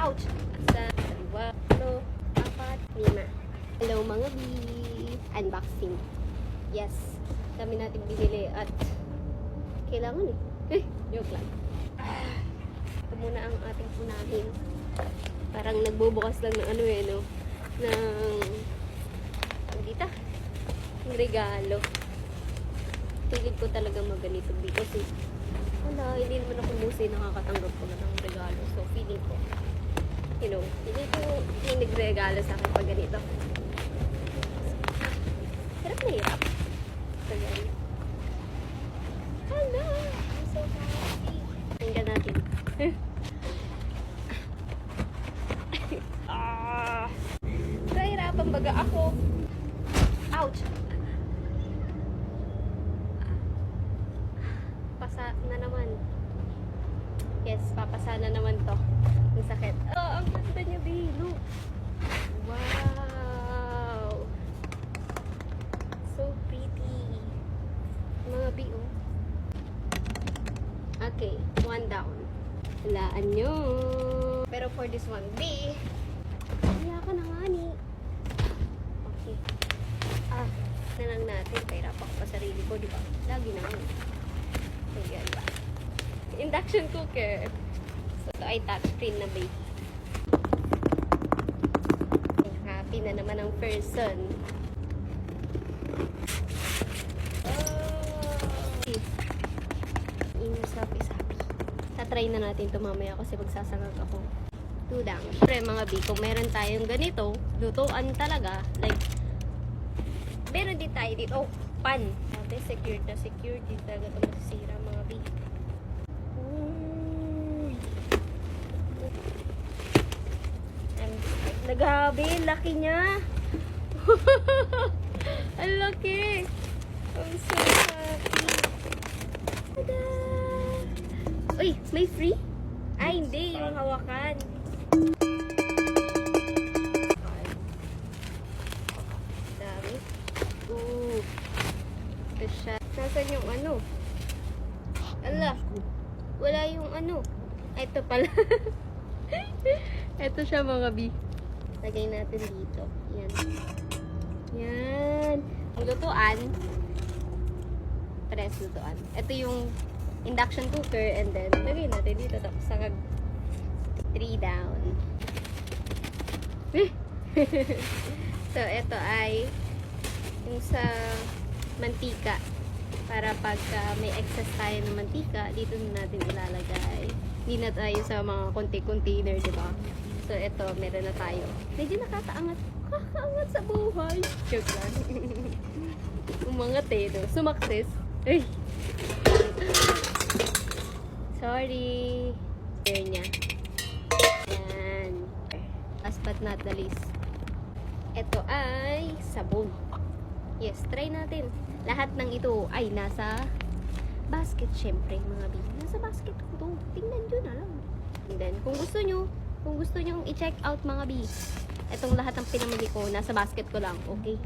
Ouch! Isa, dalawa, tatlo, apat, lima. Hello mga B! Unboxing. Yes, dami natin binili at kailangan joke lang. Ito muna ang ating punahin. Parang nagbubukas lang ng ng regalo. Pilit ko talaga maganito kasi wala, hindi naman ako musi nakakatanggap ko na ng regalo. So, feeling ko, hindi ko may nagregalo sa akin pag ganito. Hirap na hirap. So, yan. Hala! I'm so happy. Tingnan natin. Nahirapan baga ako. Ouch! Pasa na naman. Yes, papasa na naman to. Ang sakit. Oh, ang ganda niya, B. Look. Wow! So pretty. Mga B, oh. Okay, one down. Walaan nyo. Pero for this one, B, wala ka na nga ni. Okay. Na lang natin. Pahirapan ko pa sarili ko, di ba? Lagi na ako. Ayan ba? Induction cooker. So, ito ay touchscreen na baby. Happy na naman ang person. Inner self is happy. Tatry na natin ito mamaya kasi magsasangag ako. Tudang. Siyempre mga B, kung meron tayong ganito, lutuan talaga. Like, meron din tayo dito. Oh, pan. Sabi, secured na secured. Di talaga ito masisira mga B. Nagabi, laki niya. Ang laki. I'm so happy. Tada! Uy, may free? Ay, hindi. Yung hawakan. Dami. Ito siya. Nasaan yung Ala. Wala yung Ay, ito pala. Ito siya mga B. Lagay natin dito. Yan. Yan. Ang lutuan. Press lutuan. Ito yung induction cooker and then lagay natin dito. Tapos sangag 3 down. So, ito ay yung sa mantika. Para pagka may excess tayo ng mantika, dito na natin ilalagay. Hindi na tayo sa mga container, di ba? So, ito, meron na tayo. Medyo nakakaangat sa buhay. Joke lang. Umangat no? Sumakses. Ay! Sorry. There niya. Ayan. Last but not the least. Ito ay sabon. Yes, try natin. Lahat ng ito ay nasa basket, syempre, mga B. Nasa basket ko to. Tingnan nyo na lang. And then, kung gusto nyo i-check out mga B, itong lahat ng pinamili ko, nasa basket ko lang. Okay?